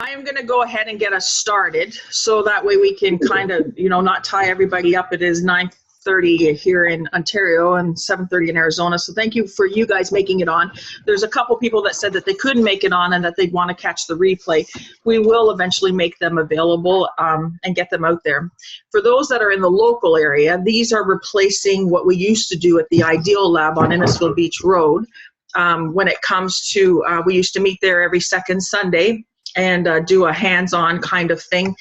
I am going to go ahead and get us started, so that way we can kind of, not tie everybody up. It is 9:30 here in Ontario and 7:30 in Arizona. So thank you for you guys making it on. There's a couple people that said that they couldn't make it on and that they'd want to catch the replay. We will eventually make them available and get them out there. For those that are in the local area, these are replacing what we used to do at the Ideal Lab on Innisfil Beach Road. When it comes to, we used to meet there every second Sunday and do a hands-on kind of thing.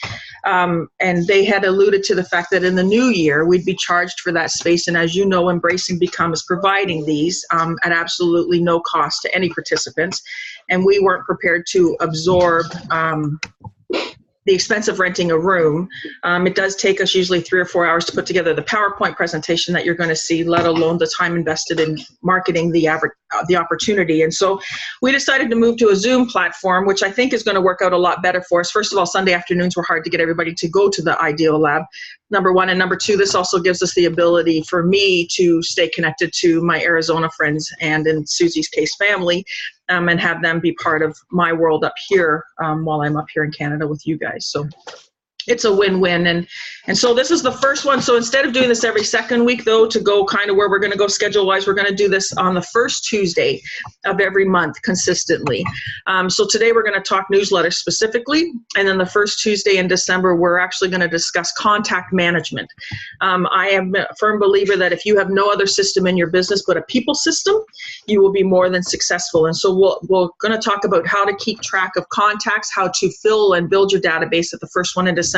And they had alluded to the fact that in the new year, we'd be charged for that space. And as you know, Embracing Become is providing these at absolutely no cost to any participants. And we weren't prepared to absorb the expense of renting a room. It does take us usually 3 or 4 hours to put together the PowerPoint presentation that you're going to see, let alone the time invested in marketing the opportunity. And so we decided to move to a Zoom platform, which I think is going to work out a lot better for us. First of all, Sunday afternoons were hard to get everybody to go to the Ideal Lab, number one. And number two, this also gives us the ability for me to stay connected to my Arizona friends and, in Susie's case, family, and have them be part of my world up here while I'm up here in Canada with you guys. So it's a win-win. And so this is the first one. So instead of doing this every second week, though, to go kind of where we're going to go schedule-wise, we're going to do this on the first Tuesday of every month consistently. So today we're going to talk newsletters specifically, and then the first Tuesday in December, we're actually going to discuss contact management. I am a firm believer that if you have no other system in your business but a people system, you will be more than successful. And so we're going to talk about how to keep track of contacts, how to fill and build your database at the first one in December.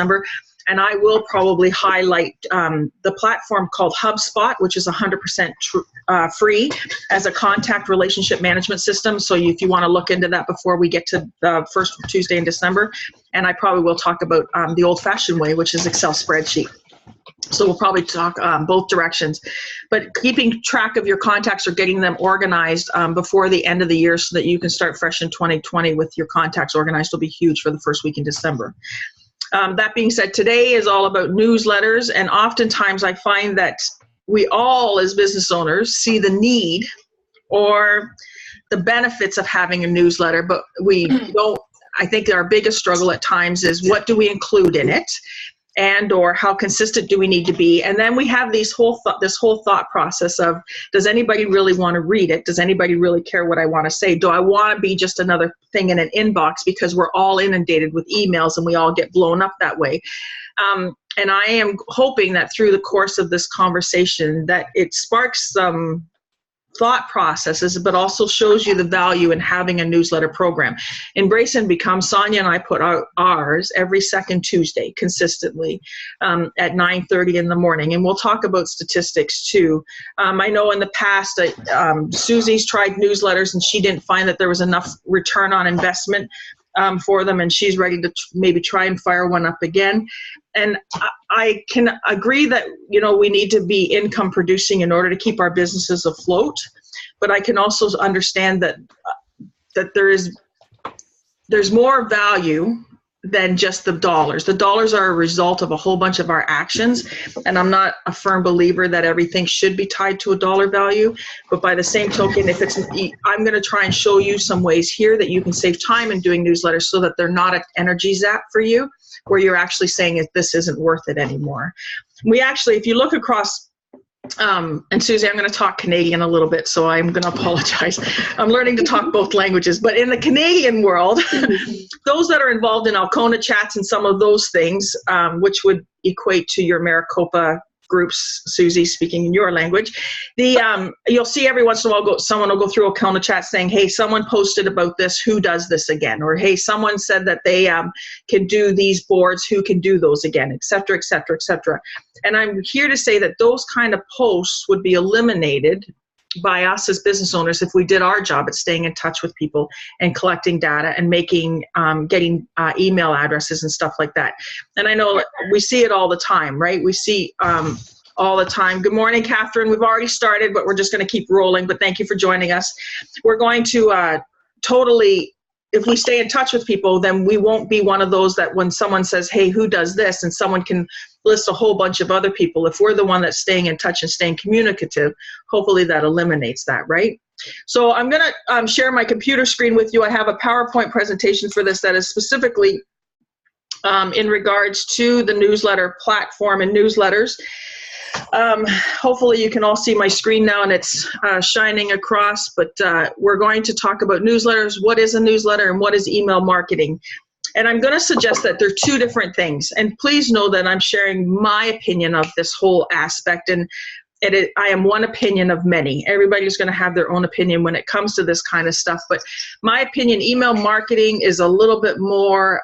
And I will probably highlight the platform called HubSpot, which is 100% free as a contact relationship management system. So if you want to look into that before we get to the first Tuesday in December. And I probably will talk about the old-fashioned way, which is Excel spreadsheet. So we'll probably talk both directions. But keeping track of your contacts or getting them organized before the end of the year so that you can start fresh in 2020 with your contacts organized will be huge for the first week in December. That being said, today is all about newsletters, and oftentimes I find that we all, as business owners, see the need or the benefits of having a newsletter, but we don't. I think our biggest struggle at times is what do we include in it, and or how consistent do we need to be? And then we have this whole thought process of, does anybody really want to read it? Does anybody really care what I want to say? Do I want to be just another thing in an inbox, because we're all inundated with emails and we all get blown up that way? And I am hoping that through the course of this conversation that it sparks some thought processes, but also shows you the value in having a newsletter program. Embrace and Become, Sonia and I put out ours every second Tuesday consistently at 9:30 in the morning. And we'll talk about statistics too. I know in the past, Susie's tried newsletters and she didn't find that there was enough return on investment for them, and she's ready to maybe try and fire one up again. And I can agree that, we need to be income producing in order to keep our businesses afloat. But I can also understand that there's more value than just the dollars. The dollars are a result of a whole bunch of our actions. And I'm not a firm believer that everything should be tied to a dollar value. But by the same token, I'm going to try and show you some ways here that you can save time in doing newsletters so that they're not an energy zap for you, where you're actually saying this isn't worth it anymore. We actually, if you look across, and Susie, I'm going to talk Canadian a little bit, so I'm going to apologize. I'm learning to talk both languages. But in the Canadian world, those that are involved in Alcona chats and some of those things, which would equate to your Maricopa groups, Susie, speaking in your language, you'll see every once in a while someone will go through Alcona chat saying, hey, someone posted about this, who does this again? Or hey, someone said that they can do these boards, who can do those again, et cetera, et cetera, et cetera. And I'm here to say that those kind of posts would be eliminated by us as business owners if we did our job at staying in touch with people and collecting data and getting email addresses and stuff like that. And I know we see it all the time, right? We see all the time. Good morning, Catherine. We've already started, but we're just going to keep rolling. But thank you for joining us. We're going to totally if we stay in touch with people, then we won't be one of those that when someone says, hey, who does this? And someone can list a whole bunch of other people. If we're the one that's staying in touch and staying communicative, hopefully that eliminates that, right? So I'm going to share my computer screen with you. I have a PowerPoint presentation for this that is specifically in regards to the newsletter platform and newsletters. Hopefully you can all see my screen now and it's shining across, but we're going to talk about newsletters, what is a newsletter and what is email marketing. And I'm going to suggest that they're two different things. And please know that I'm sharing my opinion of this whole aspect, and I am one opinion of many. Everybody's going to have their own opinion when it comes to this kind of stuff. But my opinion, email marketing is a little bit more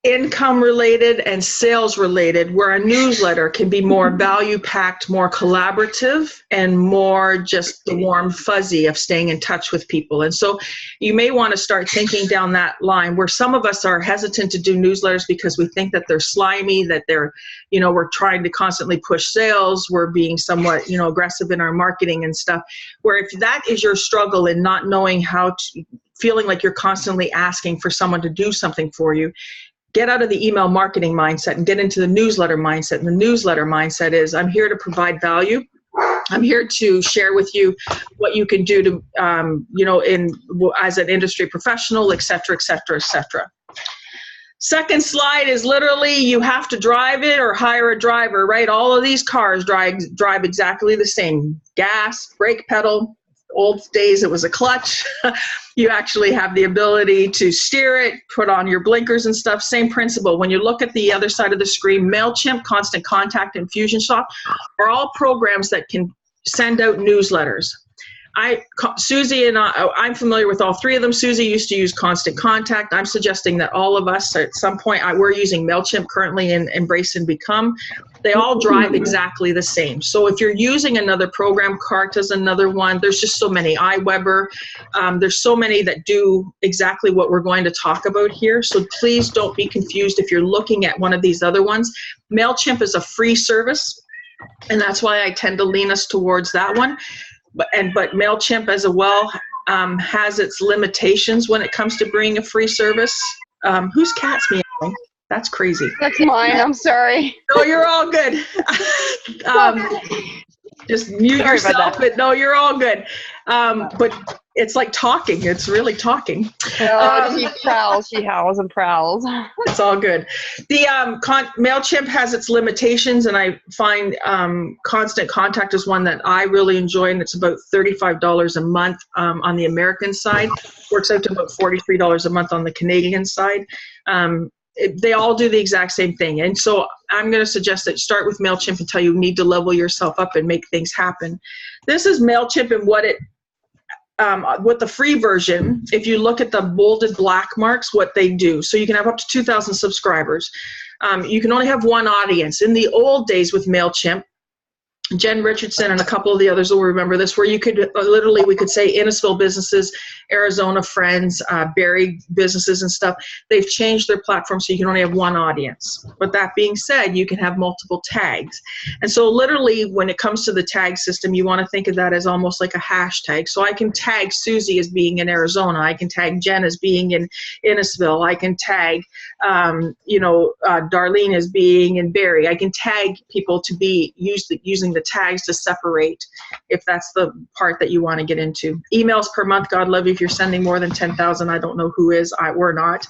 income related and sales related, where a newsletter can be more value packed, more collaborative, and more just the warm fuzzy of staying in touch with people. And so you may want to start thinking down that line, where some of us are hesitant to do newsletters because we think that they're slimy, that they're, we're trying to constantly push sales, we're being somewhat, aggressive in our marketing and stuff. Where if that is your struggle in not knowing how to, feeling like you're constantly asking for someone to do something for you, get out of the email marketing mindset and get into the newsletter mindset. And the newsletter mindset is, I'm here to provide value. I'm here to share with you what you can do to, as an industry professional, et cetera, et cetera, et cetera. Second slide is literally, you have to drive it or hire a driver, right? All of these cars drive exactly the same. Gas, brake pedal. Old days, it was a clutch. You actually have the ability to steer it, put on your blinkers and stuff. Same principle. When you look at the other side of the screen, MailChimp, Constant Contact, Infusionsoft are all programs that can send out newsletters. Susie and I'm familiar with all three of them. Susie used to use Constant Contact. I'm suggesting that all of us at some point, we're using MailChimp currently in Embrace and Become. They all drive exactly the same. So if you're using another program, Carta's another one. There's just so many. iWeber. There's so many that do exactly what we're going to talk about here. So please don't be confused if you're looking at one of these other ones. MailChimp is a free service, and that's why I tend to lean us towards that one. But MailChimp as well has its limitations when it comes to bringing a free service. Whose cat's meowing? That's crazy. That's mine. I'm sorry. No, you're all good. Just mute yourself. But no, you're all good. But it's like talking. It's really talking. She prowls. She howls and prowls. It's all good. The MailChimp has its limitations, and I find Constant Contact is one that I really enjoy, and it's about $35 a month on the American side. Works out to about $43 a month on the Canadian side. They all do the exact same thing. And so I'm going to suggest that you start with MailChimp until you need to level yourself up and make things happen. This is MailChimp and what it, with the free version, if you look at the bolded black marks, what they do. So you can have up to 2,000 subscribers. You can only have one audience. In the old days with MailChimp, Jen Richardson and a couple of the others will remember this, where you could literally, we could say Innisfil businesses, Arizona Friends, Barrie businesses and stuff. They've changed their platform so you can only have one audience. But that being said, you can have multiple tags. And so literally when it comes to the tag system, you want to think of that as almost like a hashtag. So I can tag Susie as being in Arizona. I can tag Jen as being in Innisfil. I can tag, Darlene as being in Barrie. I can tag people to be using the tags to separate if that's the part that you want to get into. Emails per month, God love you if you're sending more than 10,000. I don't know who is. We're not.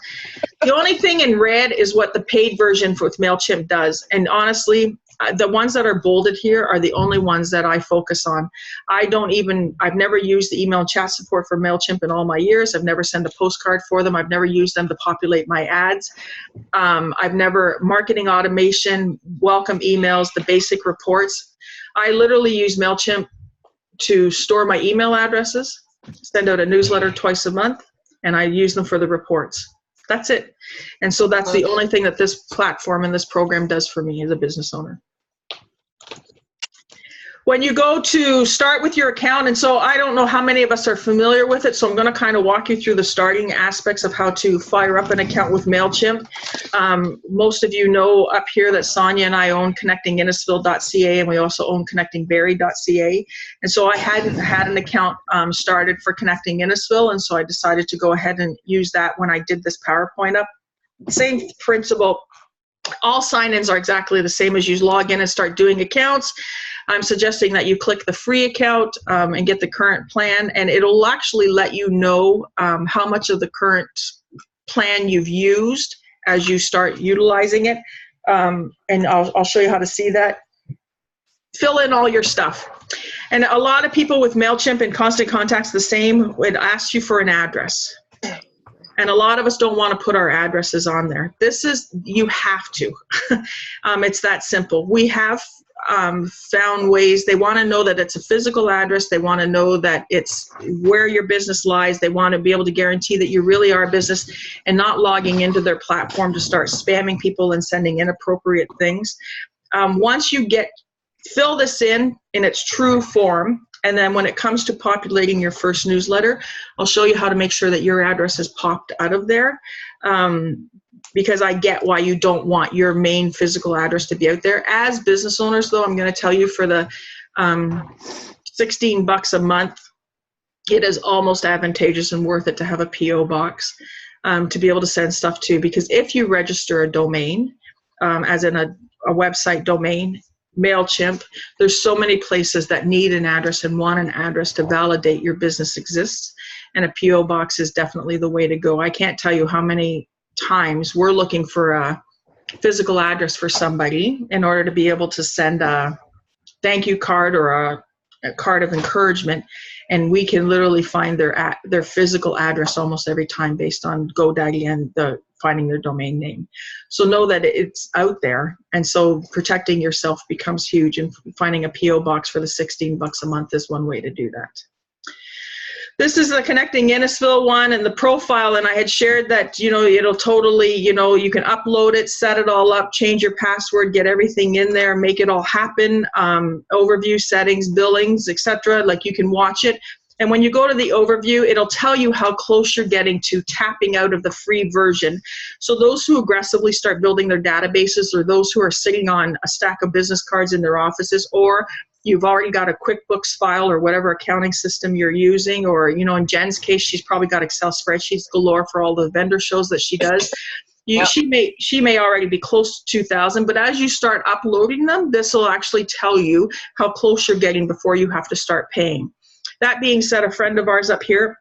The only thing in red is what the paid version with MailChimp does. And honestly, the ones that are bolded here are the only ones that I focus on. I've never used the email and chat support for MailChimp in all my years. I've never sent a postcard for them. I've never used them to populate my ads. I've never, marketing automation, welcome emails, the basic reports. I literally use MailChimp to store my email addresses, send out a newsletter twice a month, and I use them for the reports. That's it. And so that's the only thing that this platform and this program does for me as a business owner. when you go to start with your account, and so I don't know how many of us are familiar with it, so I'm going to kind of walk you through the starting aspects of how to fire up an account with MailChimp. Most of you know up here that Sonia and I own connectinginnisfil.ca, and we also own connectingbarrie.ca. And so I hadn't had an account started for Connecting Innisfil, and so I decided to go ahead and use that when I did this PowerPoint up. Same principle. All sign-ins are exactly the same as you log in and start doing accounts. I'm suggesting that you click the free account and get the current plan, and it'll actually let you know how much of the current plan you've used as you start utilizing it. And I'll show you how to see that. Fill in all your stuff. And a lot of people with MailChimp and Constant Contact's the same. It asks you for an address. And a lot of us don't want to put our addresses on there. This is, you have to. It's that simple. We have found ways. They want to know that it's a physical address. They want to know that it's where your business lies. They want to be able to guarantee that you really are a business and not logging into their platform to start spamming people and sending inappropriate things. Once you fill this in its true form, and then when it comes to populating your first newsletter, I'll show you how to make sure that your address is popped out of there. Because I get why you don't want your main physical address to be out there. As business owners, though, I'm going to tell you for the $16 a month, it is almost advantageous and worth it to have a P.O. box to be able to send stuff to. Because if you register a domain, as in a website domain, MailChimp, there's so many places that need an address and want an address to validate your business exists. And a P.O. box is definitely the way to go. I can't tell you how many times we're looking for a physical address for somebody in order to be able to send a thank you card or a card of encouragement, and we can literally find their physical address almost every time based on GoDaddy and finding their domain name. So know that it's out there, and so protecting yourself becomes huge, and finding a P.O. box for the $16 a month is one way to do that. This is the Connecting Innisfil one and the profile, and I had shared that, it'll totally, you can upload it, set it all up, change your password, get everything in there, make it all happen, overview, settings, billings, etc. Like, you can watch it. And when you go to the overview, it'll tell you how close you're getting to tapping out of the free version. So those who aggressively start building their databases, or those who are sitting on a stack of business cards in their offices, or you've already got a QuickBooks file or whatever accounting system you're using, or, in Jen's case, she's probably got Excel spreadsheets galore for all the vendor shows that she does. Yep. She may already be close to 2,000, but as you start uploading them, this will actually tell you how close you're getting before you have to start paying. That being said, a friend of ours up here,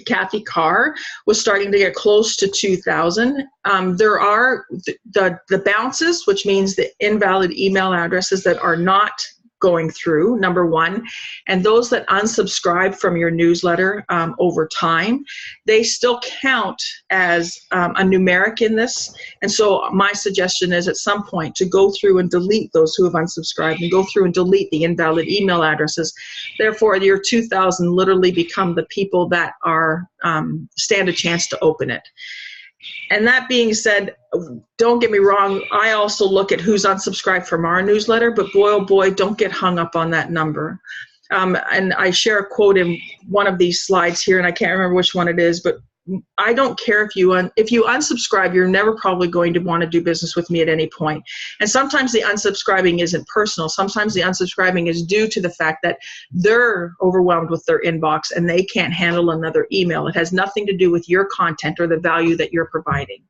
Kathy Carr, was starting to get close to 2,000. There are the bounces, which means the invalid email addresses that are not going through, number one, and those that unsubscribe from your newsletter over time, they still count as a numeric in this. And so my suggestion is at some point to go through and delete those who have unsubscribed, and go through and delete the invalid email addresses. Therefore, your 2,000 literally become the people that are stand a chance to open it. And that being said, don't get me wrong, I also look at who's unsubscribed from our newsletter, but boy, oh boy, don't get hung up on that number. And I share a quote in one of these slides here, and I can't remember which one it is, but I don't care if you unsubscribe, you're never probably going to want to do business with me at any point. And sometimes the unsubscribing isn't personal. Sometimes the unsubscribing is due to the fact that they're overwhelmed with their inbox and they can't handle another email. It has nothing to do with your content or the value that you're providing.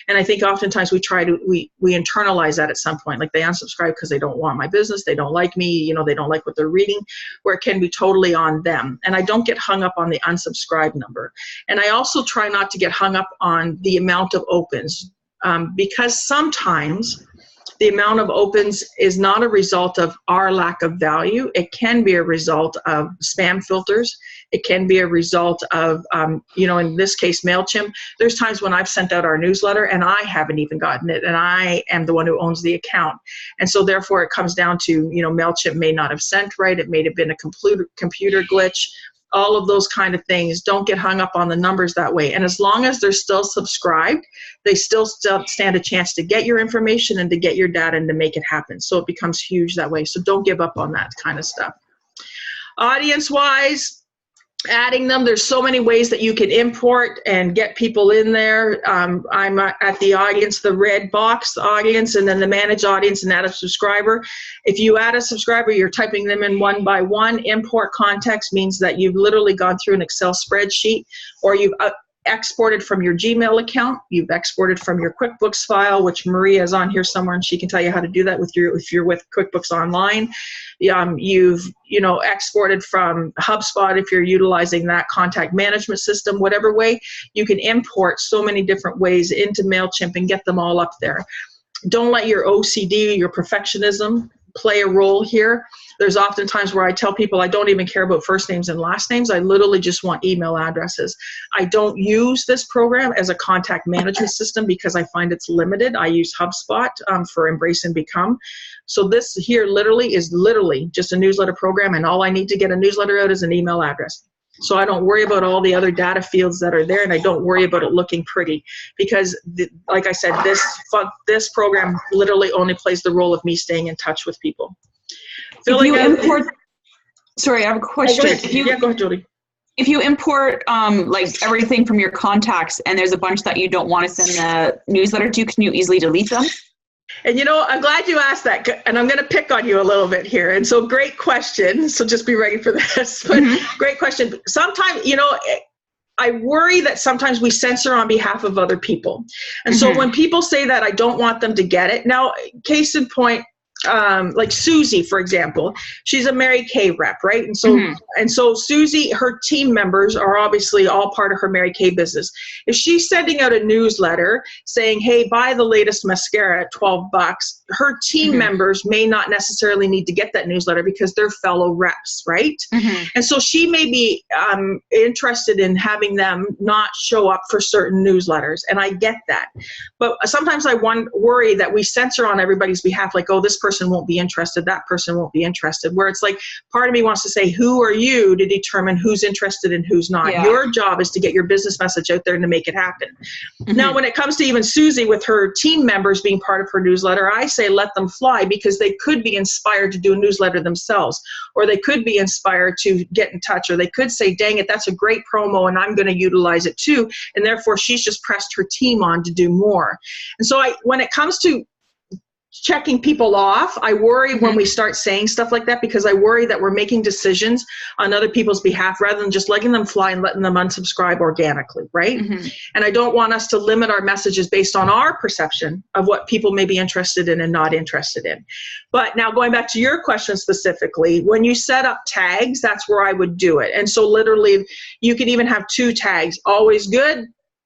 And I think oftentimes we internalize that at some point, like they unsubscribe because they don't want my business, they don't like me, they don't like what they're reading, where it can be totally on them. And I don't get hung up on the unsubscribe number. And I also try not to get hung up on the amount of opens, because sometimes the amount of opens is not a result of our lack of value. It can be a result of spam filters. It can be a result of, in this case, MailChimp. There's times when I've sent out our newsletter and I haven't even gotten it, and I am the one who owns the account. And so therefore it comes down to, MailChimp may not have sent right. It may have been a computer glitch. all of those kind of things. Don't get hung up on the numbers that way. And as long as they're still subscribed, they still stand a chance to get your information and to get your data and to make it happen. So it becomes huge that way. So don't give up on that kind of stuff. Audience-wise, adding them, there's so many ways that you can import and get people in there. I'm at the audience, the red box audience, and then the manage audience and add a subscriber. If you add a subscriber, you're typing them in one by one. Import context means that you've literally gone through an Excel spreadsheet, or you've exported from your Gmail account, you've exported from your QuickBooks file, which Maria is on here somewhere and she can tell you how to do that with if you're with QuickBooks Online. You've exported from HubSpot if you're utilizing that contact management system. Whatever way, you can import so many different ways into MailChimp and get them all up there. Don't let your OCD, your perfectionism, play a role here. There's often times where I tell people I don't even care about first names and last names. I literally just want email addresses. I don't use this program as a contact management system because I find it's limited. I use HubSpot for Embrace and Become. So this here is literally just a newsletter program, and all I need to get a newsletter out is an email address. So I don't worry about all the other data fields that are there, and I don't worry about it looking pretty because, like I said, this program literally only plays the role of me staying in touch with people. Sorry, I have a question. Yeah, go ahead, Jody. If you import like everything from your contacts and there's a bunch that you don't want to send the newsletter to, can you easily delete them? And I'm glad you asked that, and I'm going to pick on you a little bit here. And so great question. So just be ready for this. But great question. Sometimes, I worry that sometimes we censor on behalf of other people. And so when people say that, I don't want them to get it. Now, case in point, like Susie, for example, she's a Mary Kay rep, right? And so Susie, her team members are obviously all part of her Mary Kay business. If she's sending out a newsletter saying, hey, buy the latest mascara at $12, her team members may not necessarily need to get that newsletter because they're fellow reps, right? And so she may be interested in having them not show up for certain newsletters, and I get that. But sometimes I worry that we censor on everybody's behalf, like, oh, this person won't be interested, that person won't be interested, where it's like part of me wants to say, who are you to determine who's interested and who's not? Your job is to get your business message out there and to make it happen. Now, when it comes to even Susie with her team members being part of her newsletter, I say let them fly, because they could be inspired to do a newsletter themselves, or they could be inspired to get in touch, or they could say, dang it, that's a great promo and I'm going to utilize it too, and therefore she's just pressed her team on to do more. And so when it comes to checking people off, I worry when we start saying stuff like that, because I worry that we're making decisions on other people's behalf rather than just letting them fly and letting them unsubscribe organically, right? And I don't want us to limit our messages based on our perception of what people may be interested in and not interested in. But now going back to your question specifically, when you set up tags, that's where I would do it. And so literally you can even have 2 tags, always good,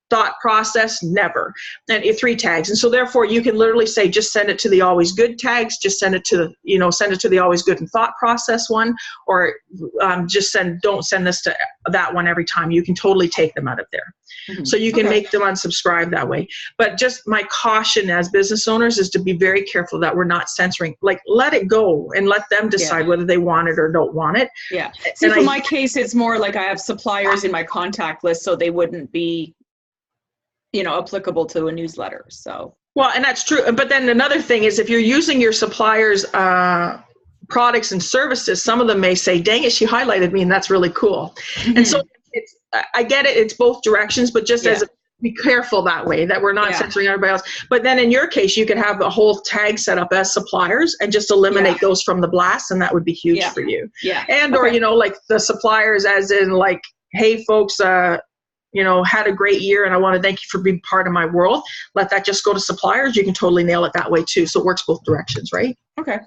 thought process, never, and 3 tags. And so therefore you can literally say, just send it to the always good tags, just send it to the always good and thought process one, or don't send this to that one every time. You can totally take them out of there. So you can make them unsubscribe that way. But just my caution as business owners is to be very careful that we're not censoring. Like, let it go and let them decide whether they want it or don't want it. Yeah. See, for my case, it's more like I have suppliers in my contact list, so they wouldn't be applicable to a newsletter. So well, and that's true. But then another thing is, if you're using your suppliers' products and services, some of them may say, dang it, she highlighted me, and that's really cool. And so I get it, it's both directions, but just be careful that way, that we're not censoring everybody else. But then in your case, you could have a whole tag set up as suppliers and just eliminate those from the blast, and that would be huge for you. And or like the suppliers as in like, hey folks, had a great year and I want to thank you for being part of my world. Let that just go to suppliers. You can totally nail it that way too. So it works both directions, right? Okay.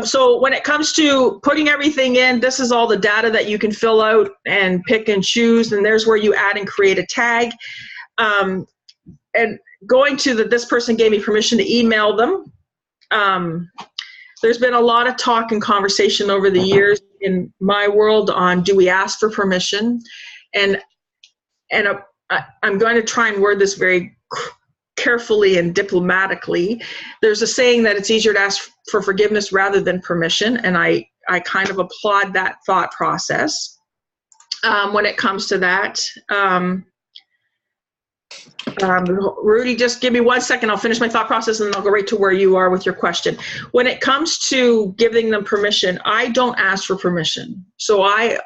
So when it comes to putting everything in, this is all the data that you can fill out and pick and choose. And there's where you add and create a tag. And going to this person gave me permission to email them. There's been a lot of talk and conversation over the years in my world on, do we ask for permission? And I'm going to try and word this very carefully and diplomatically. There's a saying that it's easier to ask for forgiveness rather than permission, and I kind of applaud that thought process. when it comes to that. Rudy, just give me 1 second. I'll finish my thought process and then I'll go right to where you are with your question. When it comes to giving them permission, I don't ask for permission. So I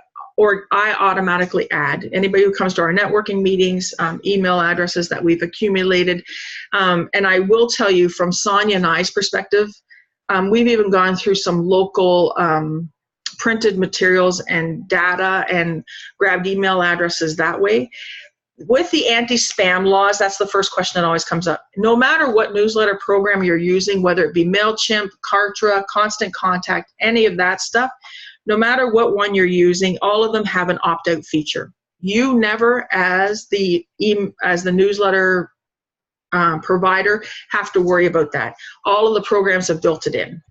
automatically add anybody who comes to our networking meetings, email addresses that we've accumulated. And I will tell you from Sonia and I's perspective, we've even gone through some local printed materials and data and grabbed email addresses that way. With the anti-spam laws, that's the first question that always comes up. No matter what newsletter program you're using, whether it be MailChimp, Kartra, Constant Contact, any of that stuff, no matter what one you're using, all of them have an opt-out feature. You never, as the newsletter provider, have to worry about that. All of the programs have built it in.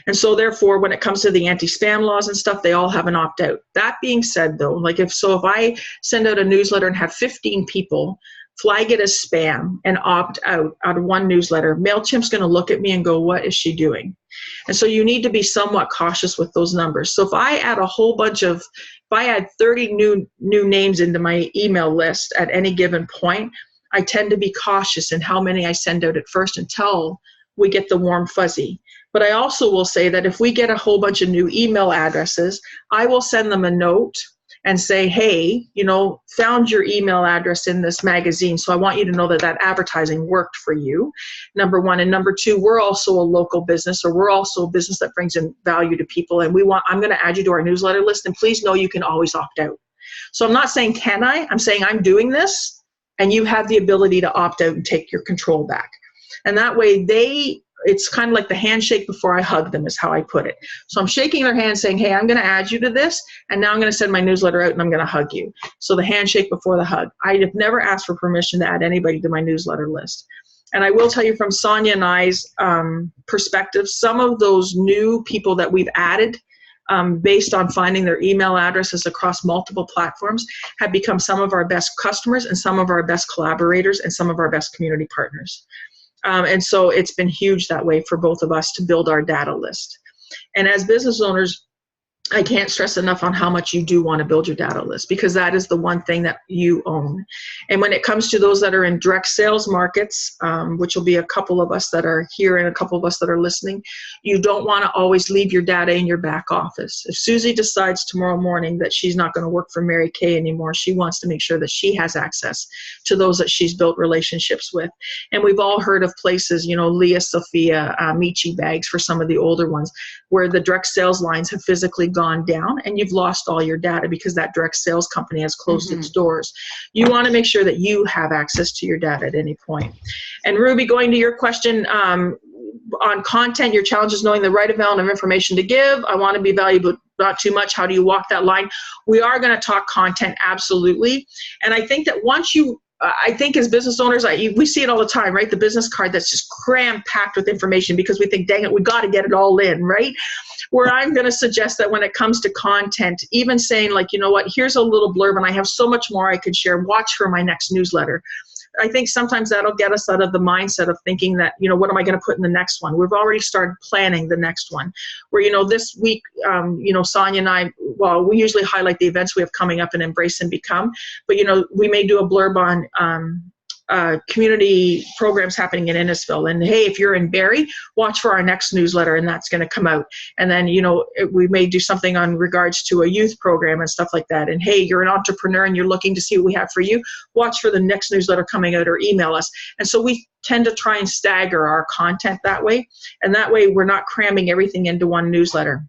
And so therefore, when it comes to the anti-spam laws and stuff, they all have an opt-out. That being said, though, like if I send out a newsletter and have 15 people flag it as spam and opt out of one newsletter, MailChimp's going to look at me and go, what is she doing? And so you need to be somewhat cautious with those numbers. So if I add if I add 30 new names into my email list at any given point, I tend to be cautious in how many I send out at first until we get the warm fuzzy. But I also will say that if we get a whole bunch of new email addresses, I will send them a note and say, hey, found your email address in this magazine, so I want you to know that advertising worked for you, number one. And number two, we're also a local business, or we're also a business that brings in value to people, and I'm going to add you to our newsletter list, and please know you can always opt out. So I'm not saying can I, I'm saying I'm doing this, and you have the ability to opt out and take your control back. And that way it's kind of like the handshake before I hug them is how I put it. So I'm shaking their hand saying, hey, I'm going to add you to this, and now I'm going to send my newsletter out and I'm going to hug you. So the handshake before the hug. I have never asked for permission to add anybody to my newsletter list. And I will tell you from Sonia and I's perspective, some of those new people that we've added based on finding their email addresses across multiple platforms have become some of our best customers and some of our best collaborators and some of our best community partners. And so it's been huge that way for both of us to build our data list. And as business owners, I can't stress enough on how much you do want to build your data list, because that is the one thing that you own. And when it comes to those that are in direct sales markets, which will be a couple of us that are here and a couple of us that are listening, you don't want to always leave your data in your back office. If Susie decides tomorrow morning that she's not going to work for Mary Kay anymore, she wants to make sure that she has access to those that she's built relationships with. And we've all heard of places, Leah Sophia, Michi Bags for some of the older ones, where the direct sales lines have physically gone down and you've lost all your data because that direct sales company has closed its doors. You want to make sure that you have access to your data at any point. And Ruby, going to your question on content, your challenge is knowing the right amount of information to give. I want to be valuable, not too much. How do you walk that line? We are going to talk content, absolutely. And I think that I think as business owners, we see it all the time, right? The business card that's just cram-packed with information because we think, dang it, we got to get it all in, right? Where I'm going to suggest that when it comes to content, even saying like, you know what, here's a little blurb and I have so much more I could share. Watch for my next newsletter. I think sometimes that'll get us out of the mindset of thinking that, what am I going to put in the next one? We've already started planning the next one. Where, this week, Sonia and I, we usually highlight the events we have coming up and Embrace and Become. But, we may do a blurb on community programs happening in Innisfil. And hey, if you're in Barrie, watch for our next newsletter and that's going to come out. And then, we may do something on regards to a youth program and stuff like that. And hey, you're an entrepreneur and you're looking to see what we have for you, watch for the next newsletter coming out or email us. And so we tend to try and stagger our content that way. And that way we're not cramming everything into one newsletter.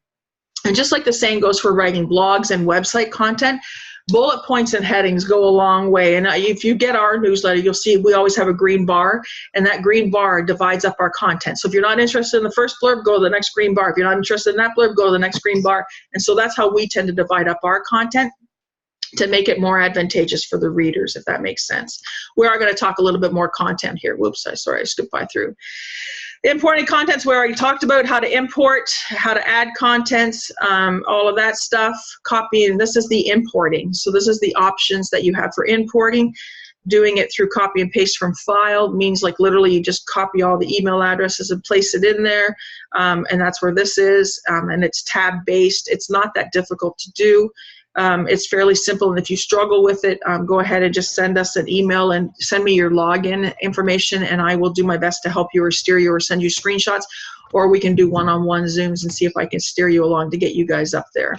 And just like the saying goes for writing blogs and website content, bullet points and headings go a long way. And if you get our newsletter, you'll see we always have a green bar, and that green bar divides up our content. So if you're not interested in the first blurb, go to the next green bar. If you're not interested in that blurb, go to the next green bar. And so that's how we tend to divide up our content to make it more advantageous for the readers, if that makes sense. We are going to talk a little bit more content here. Whoops, I skipped by through. Importing contents, we already talked about how to import, how to add contents, all of that stuff. Copying, this is the importing. So this is the options that you have for importing. Doing it through copy and paste from file means like literally you just copy all the email addresses and place it in there. And that's where this is. And it's tab based. It's not that difficult to do. It's fairly simple, and if you struggle with it, go ahead and just send us an email and send me your login information, and I will do my best to help you or steer you or send you screenshots, or we can do one-on-one Zooms and see if I can steer you along to get you guys up there.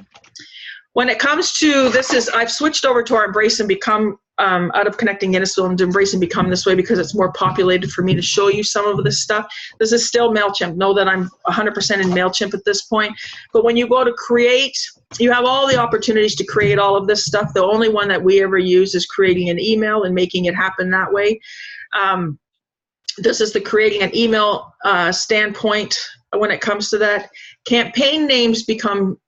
When it comes to I've switched over to our Embrace and Become out of Connecting Innisfil and Embrace and Become this way because it's more populated for me to show you some of this stuff. This is still MailChimp. Know that I'm 100% in MailChimp at this point. But when you go to create, you have all the opportunities to create all of this stuff. The only one that we ever use is creating an email and making it happen that way. This is the creating an email standpoint when it comes to that. Campaign names become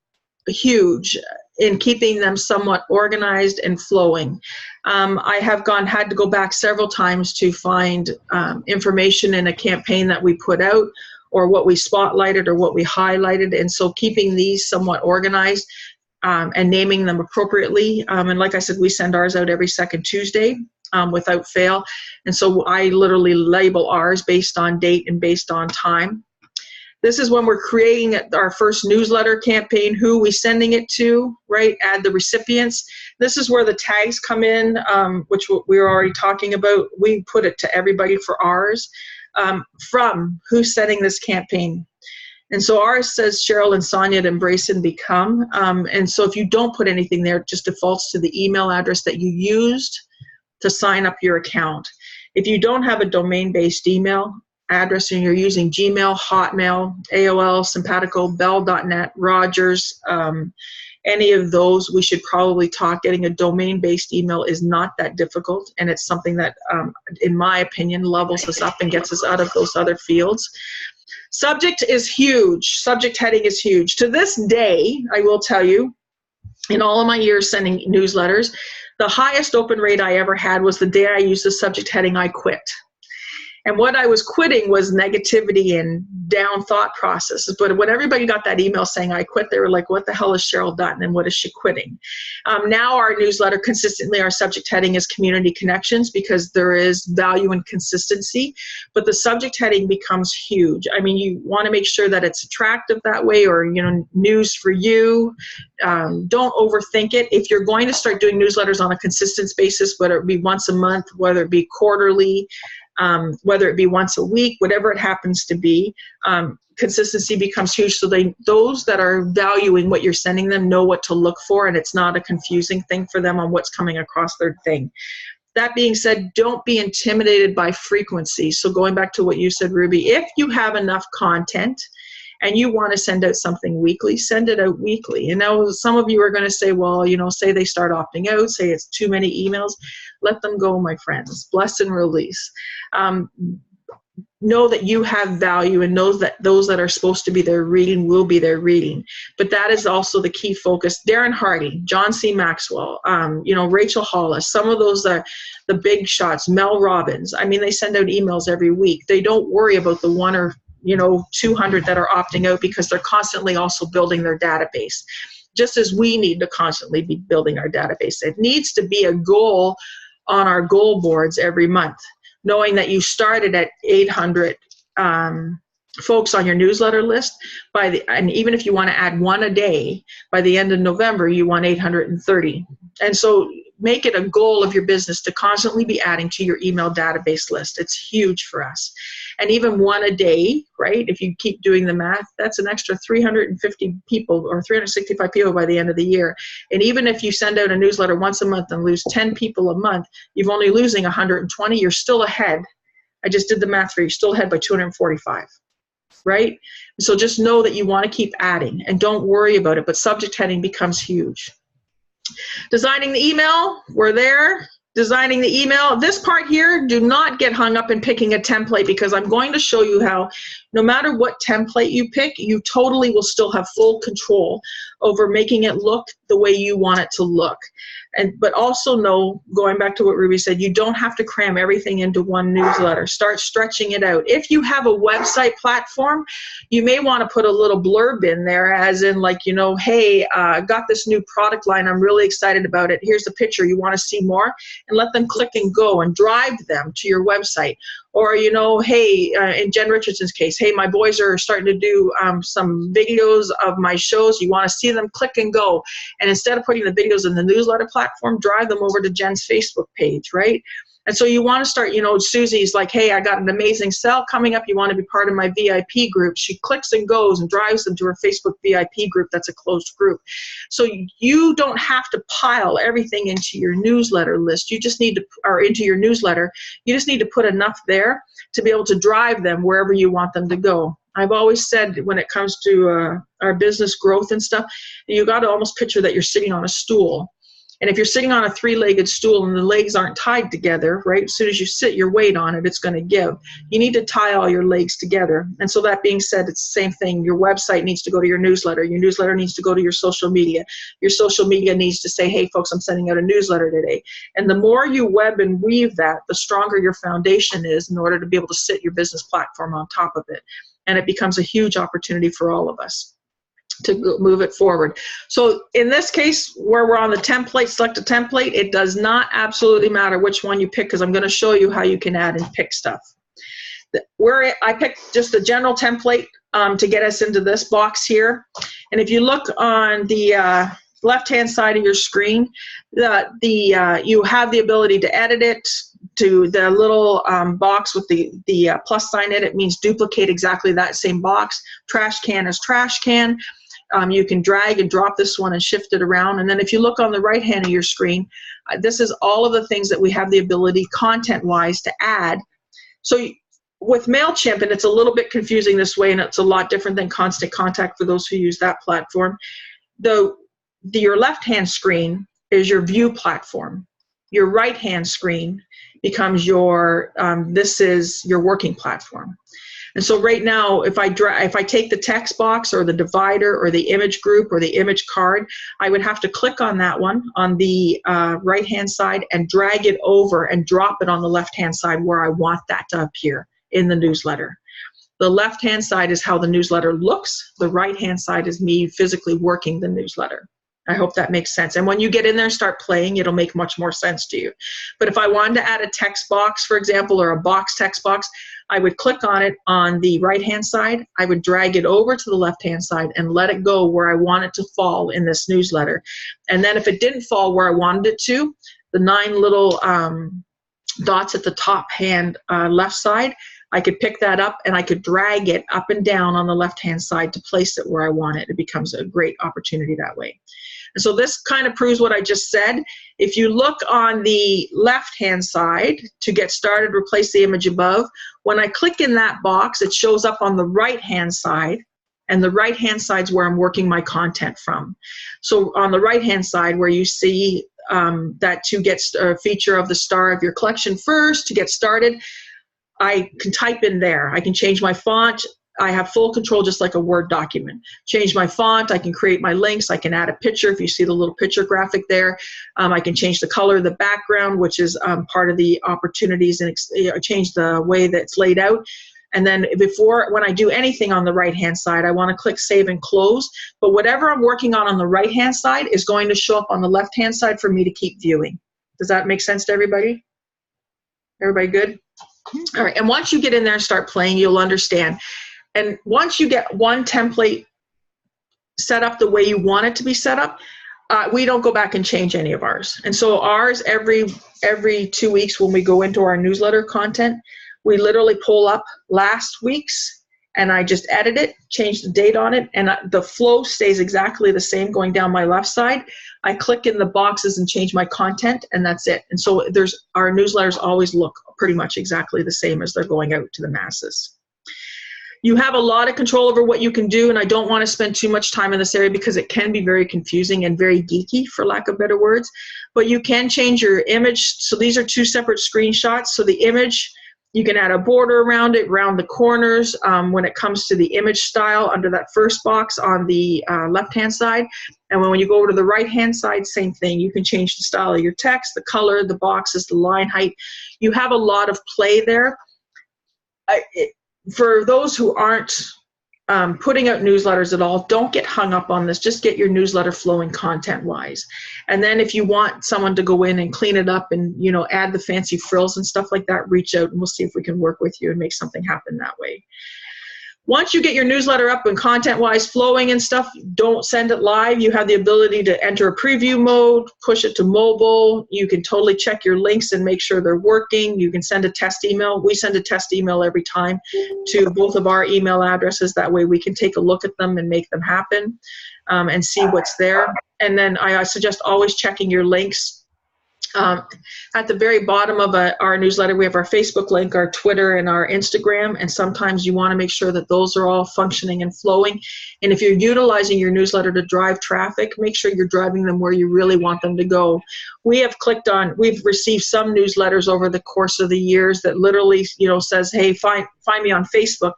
huge in keeping them somewhat organized and flowing. I have had to go back several times to find information in a campaign that we put out, or what we spotlighted or what we highlighted, and so keeping these somewhat organized and naming them appropriately. And like I said, we send ours out every second Tuesday without fail, and so I literally label ours based on date and based on time. This is when we're creating our first newsletter campaign, who we sending it to, right? Add the recipients. This is where the tags come in, which we were already talking about. We put it to everybody for ours, from who's sending this campaign. And so ours says Cheryl and Sonia at Embrace and Become. And so if you don't put anything there, it just defaults to the email address that you used to sign up your account. If you don't have a domain-based email address and you're using Gmail, Hotmail, AOL, Simpatico, Bell.net, Rogers, any of those, we should probably talk. Getting a domain-based email is not that difficult, and it's something that, in my opinion, levels us up and gets us out of those other fields. Subject is huge. Subject heading is huge. To this day, I will tell you, in all of my years sending newsletters, the highest open rate I ever had was the day I used the subject heading, I quit. And what I was quitting was negativity and down thought processes. But when everybody got that email saying I quit, they were like, what the hell has Cheryl done and what is she quitting? Now our newsletter, consistently, our subject heading is community connections, because there is value in consistency. But the subject heading becomes huge. I mean, you want to make sure that it's attractive that way, or, you know, news for you. Don't overthink it. If you're going to start doing newsletters on a consistent basis, whether it be once a month, whether it be quarterly, whether it be once a week, whatever it happens to be, consistency becomes huge. So those that are valuing what you're sending them know what to look for, and it's not a confusing thing for them on what's coming across their thing. That being said, don't be intimidated by frequency. So going back to what you said, Ruby, if you have enough content and you want to send out something weekly, send it out weekly. And now some of you are going to say, well, you know, say they start opting out, say it's too many emails. Let them go, my friends. Bless and release. Know that you have value, and know that those that are supposed to be there reading will be there reading. But that is also the key focus. Darren Hardy, John C. Maxwell, you know, Rachel Hollis, some of those are the big shots, Mel Robbins. I mean, they send out emails every week. They don't worry about the 1 or 200 that are opting out, because they're constantly also building their database, just as we need to constantly be building our database. It needs to be a goal on our goal boards every month, knowing that you started at 800 folks on your newsletter list, and even if you want to add one a day, by the end of November, you want 830. And so make it a goal of your business to constantly be adding to your email database list. It's huge for us. And even one a day, right? If you keep doing the math, that's an extra 350 people or 365 people by the end of the year. And even if you send out a newsletter once a month and lose 10 people a month, you're only losing 120, you're still ahead. I just did the math for you, still ahead by 245, right? So just know that you want to keep adding and don't worry about it, but subject heading becomes huge. Designing the email, we're there. Designing the email. This part here, do not get hung up in picking a template, because I'm going to show you how no matter what template you pick, you totally will still have full control over making it look the way you want it to look. But also know, going back to what Ruby said, you don't have to cram everything into one newsletter. Start stretching it out. If you have a website platform, you may want to put a little blurb in there, as in, like, you know, hey, I got this new product line. I'm really excited about it. Here's the picture. You want to see more? And let them click and go and drive them to your website. Or, you know, hey, in Jen Richardson's case, hey, my boys are starting to do some videos of my shows. You want to see them, click and go. And instead of putting the videos in the newsletter platform, drive them over to Jen's Facebook page, right? And so you want to start, you know, Susie's like, hey, I got an amazing sale coming up. You want to be part of my VIP group. She clicks and goes and drives them to her Facebook VIP group. That's a closed group. So you don't have to pile everything into your newsletter list. You just need to, or into your newsletter, you just need to put enough there to be able to drive them wherever you want them to go. I've always said when it comes to our business growth and stuff, you got to almost picture that you're sitting on a stool. And if you're sitting on a three-legged stool and the legs aren't tied together, right, as soon as you sit your weight on it, it's going to give. You need to tie all your legs together. And so that being said, it's the same thing. Your website needs to go to your newsletter. Your newsletter needs to go to your social media. Your social media needs to say, hey, folks, I'm sending out a newsletter today. And the more you web and weave that, the stronger your foundation is in order to be able to sit your business platform on top of it. And it becomes a huge opportunity for all of us to move it forward. So in this case, where we're on the template, select a template, it does not absolutely matter which one you pick, because I'm going to show you how you can add and pick stuff. I picked just a general template to get us into this box here. And if you look on the left-hand side of your screen, you have the ability to edit it. To the little box with the plus sign in it means duplicate exactly that same box. Trash can is trash can. You can drag and drop this one and shift it around. And then if you look on the right hand of your screen, this is all of the things that we have the ability content-wise to add. So with MailChimp, and it's a little bit confusing this way, and it's a lot different than Constant Contact for those who use that platform. Your left-hand screen is your view platform. Your right-hand screen becomes your, this is your working platform. And so right now, if I take the text box or the divider or the image group or the image card, I would have to click on that one on the right-hand side and drag it over and drop it on the left-hand side where I want that to appear in the newsletter. The left-hand side is how the newsletter looks. The right-hand side is me physically working the newsletter. I hope that makes sense. And when you get in there and start playing, it'll make much more sense to you. But if I wanted to add a text box, for example, or a box text box, I would click on it on the right-hand side. I would drag it over to the left-hand side and let it go where I want it to fall in this newsletter. And then if it didn't fall where I wanted it to, the 9 little dots at the top hand left side, I could pick that up and I could drag it up and down on the left-hand side to place it where I want it. It becomes a great opportunity that way. And so this kind of proves what I just said. If you look on the left-hand side to get started, replace the image above, when I click in that box, it shows up on the right-hand side, and the right-hand side is where I'm working my content from. So on the right-hand side where you see that to get a feature of the star of your collection first, to get started, I can type in there. I can change my font. I have full control, just like a Word document. Change my font. I can create my links. I can add a picture if you see the little picture graphic there. I can change the color of the background, which is part of the opportunities, and change the way that it's laid out. And then when I do anything on the right-hand side, I want to click Save and Close. But whatever I'm working on the right-hand side is going to show up on the left-hand side for me to keep viewing. Does that make sense to everybody? Everybody good? All right, and once you get in there and start playing, you'll understand. And once you get one template set up the way you want it to be set up, we don't go back and change any of ours. And so ours, every 2 weeks when we go into our newsletter content, we literally pull up last week's, and I just edit it, change the date on it, and the flow stays exactly the same going down my left side. I click in the boxes and change my content, and that's it. And so our newsletters always look pretty much exactly the same as they're going out to the masses. You have a lot of control over what you can do, and I don't want to spend too much time in this area because it can be very confusing and very geeky, for lack of better words. But you can change your image. So these are 2 separate screenshots. So the image, you can add a border around it, around the corners. When it comes to the image style, under that first box on the left-hand side. And when you go over to the right-hand side, same thing. You can change the style of your text, the color, the boxes, the line height. You have a lot of play there. For those who aren't putting out newsletters at all, don't get hung up on this. Just get your newsletter flowing content-wise. And then if you want someone to go in and clean it up and, you know, add the fancy frills and stuff like that, reach out and we'll see if we can work with you and make something happen that way. Once you get your newsletter up and content-wise flowing and stuff, don't send it live. You have the ability to enter a preview mode, push it to mobile. You can totally check your links and make sure they're working. You can send a test email. We send a test email every time to both of our email addresses. That way we can take a look at them and make them happen and see what's there. And then I suggest always checking your links. At the very bottom of our newsletter, we have our Facebook link, our Twitter, and our Instagram, and sometimes you want to make sure that those are all functioning and flowing. And if you're utilizing your newsletter to drive traffic, make sure you're driving them where you really want them to go. We've received some newsletters over the course of the years that literally, you know, says, hey, find me on Facebook.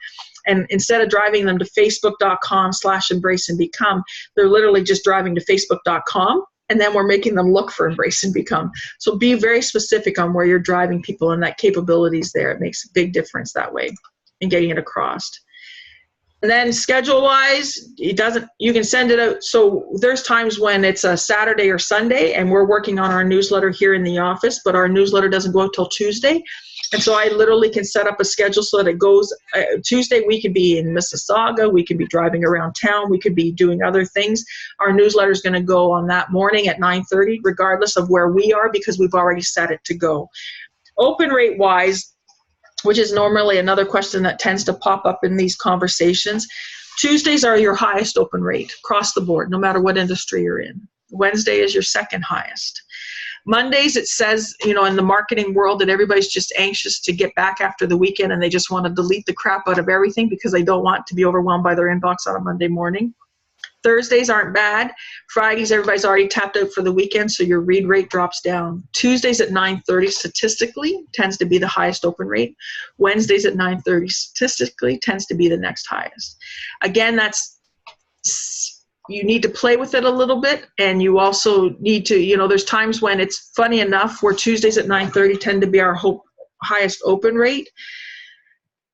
And instead of driving them to facebook.com/embraceandbecome, they're literally just driving to facebook.com. And then we're making them look for Embrace and Become. So be very specific on where you're driving people, and that capability is there. It makes a big difference that way in getting it across. And then schedule-wise, you can send it out. So there's times when it's a Saturday or Sunday, and we're working on our newsletter here in the office, but our newsletter doesn't go out till Tuesday. And so I literally can set up a schedule so that it goes Tuesday. We could be in Mississauga. We could be driving around town. We could be doing other things. Our newsletter is going to go on that morning at 9:30, regardless of where we are, because we've already set it to go. Open rate wise, which is normally another question that tends to pop up in these conversations. Tuesdays are your highest open rate across the board, no matter what industry you're in. Wednesday is your second highest. Mondays, it says, you know, in the marketing world that everybody's just anxious to get back after the weekend and they just want to delete the crap out of everything because they don't want to be overwhelmed by their inbox on a Monday morning. Thursdays aren't bad. Fridays, everybody's already tapped out for the weekend, so your read rate drops down. Tuesdays at 9:30 statistically tends to be the highest open rate. Wednesdays at 9:30 statistically tends to be the next highest. Again, you need to play with it a little bit, and you also need to, you know, there's times when it's funny enough where Tuesdays at 9:30 tend to be our highest open rate.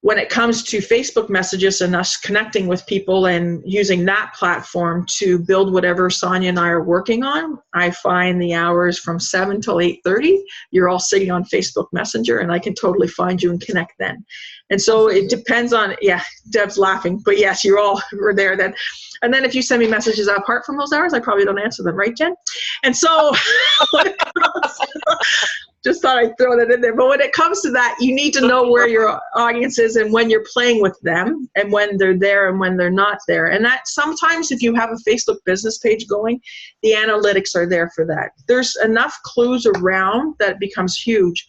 When it comes to Facebook messages and us connecting with people and using that platform to build whatever Sonia and I are working on, I find the hours from 7 till 8:30, you're all sitting on Facebook Messenger, and I can totally find you and connect then. And so it depends on, yeah, Deb's laughing, but yes, you all were there then. And then if you send me messages apart from those hours, I probably don't answer them, right, Jen? And so just thought I'd throw that in there. But when it comes to that, you need to know where your audience is and when you're playing with them and when they're there and when they're not there. And that sometimes if you have a Facebook business page going, the analytics are there for that. There's enough clues around that it becomes huge.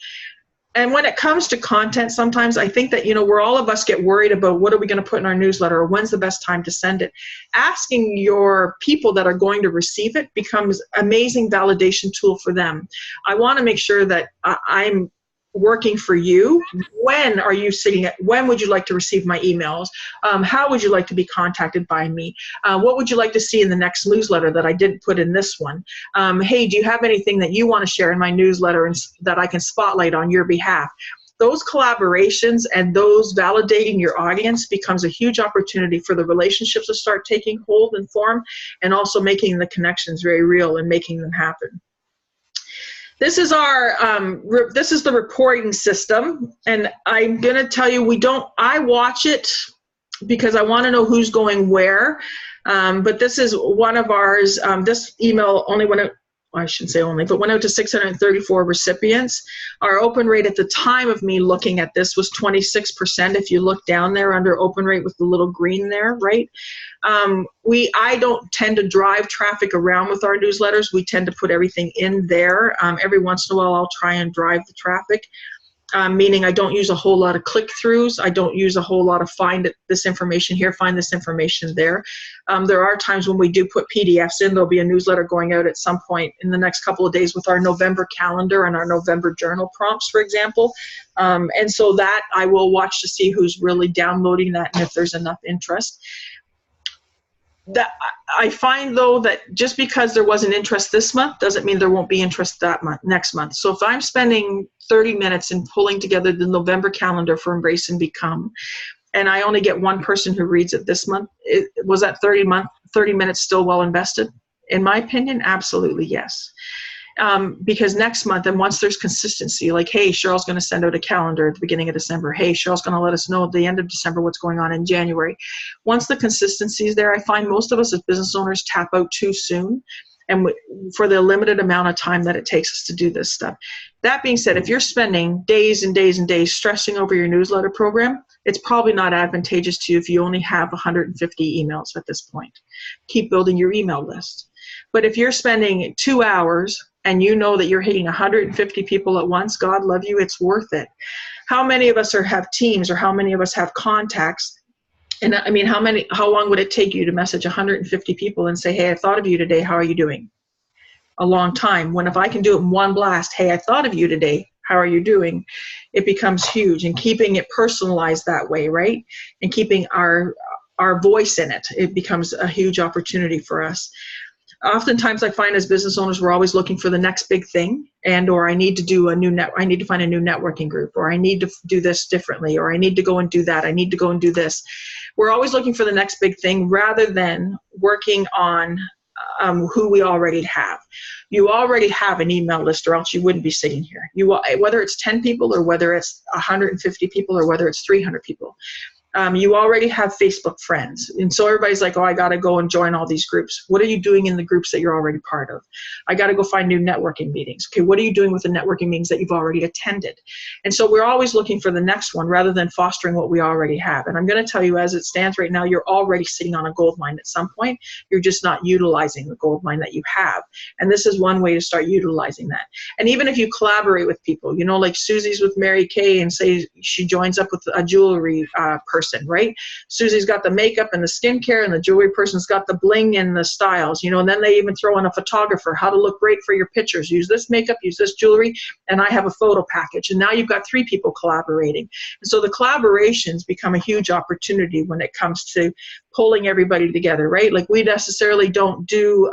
And when it comes to content, sometimes I think that, you know, where all of us get worried about what are we going to put in our newsletter or when's the best time to send it, asking your people that are going to receive it becomes an amazing validation tool for them. I want to make sure that I'm working for you. When are you sitting at, when would you like to receive my emails? How would you like to be contacted by me? What would you like to see in the next newsletter that I didn't put in this one? Hey, do you have anything that you want to share in my newsletter and that I can spotlight on your behalf? Those collaborations and those validating your audience becomes a huge opportunity for the relationships to start taking hold and form, and also making the connections very real and making them happen. This is this is the reporting system, and I'm going to tell you, I watch it because I want to know who's going where, but this is one of ours. This email only went out, I shouldn't say only, but went out to 634 recipients. Our open rate at the time of me looking at this was 26%. If you look down there under open rate with the little green there, right? I don't tend to drive traffic around with our newsletters. We tend to put everything in there. Every once in a while, I'll try and drive the traffic, meaning I don't use a whole lot of click-throughs. I don't use a whole lot of find this information here, find this information there. There are times when we do put PDFs in. There'll be a newsletter going out at some point in the next couple of days with our November calendar and our November journal prompts, for example. And so that I will watch to see who's really downloading that and if there's enough interest. That I find, though, that just because there wasn't interest this month doesn't mean there won't be interest that month, next month. So if I'm spending 30 minutes in pulling together the November calendar for Embrace and Become, and I only get one person who reads it this month, was that 30 minutes still well invested? In my opinion, absolutely yes. Because next month, and once there's consistency, like, hey, Cheryl's going to send out a calendar at the beginning of December. Hey, Cheryl's going to let us know at the end of December what's going on in January. Once the consistency is there, I find most of us as business owners tap out too soon, and for the limited amount of time that it takes us to do this stuff. That being said, if you're spending days and days and days stressing over your newsletter program, it's probably not advantageous to you if you only have 150 emails at this point. Keep building your email list. But if you're spending 2 hours and you know that you're hitting 150 people at once, God love you, it's worth it. How many of us have teams, or how many of us have contacts? And I mean, how long would it take you to message 150 people and say, hey, I thought of you today, how are you doing? A long time. When if I can do it in one blast, hey, I thought of you today, how are you doing? It becomes huge. And keeping it personalized that way, right? And keeping our voice in it, it becomes a huge opportunity for us. Oftentimes I find as business owners, we're always looking for the next big thing, or I need to do I need to find a new networking group, or I need to do this differently, or I need to go and do that. I need to go and do this. We're always looking for the next big thing rather than working on who we already have. You already have an email list, or else you wouldn't be sitting here. Whether it's 10 people, or whether it's 150 people, or whether it's 300 people. You already have Facebook friends. And so everybody's like, oh, I got to go and join all these groups. What are you doing in the groups that you're already part of? I got to go find new networking meetings. Okay, what are you doing with the networking meetings that you've already attended? And so we're always looking for the next one rather than fostering what we already have. And I'm going to tell you, as it stands right now, you're already sitting on a gold mine at some point. You're just not utilizing the gold mine that you have. And this is one way to start utilizing that. And even if you collaborate with people, like Susie's with Mary Kay, and say she joins up with a jewelry person, right? Susie's got the makeup and the skincare, and the jewelry person's got the bling and the styles, and then they even throw in a photographer, how to look great for your pictures. Use this makeup, use this jewelry, and I have a photo package. And now you've got 3 people collaborating. And so the collaborations become a huge opportunity when it comes to pulling everybody together, right? Like, we necessarily don't do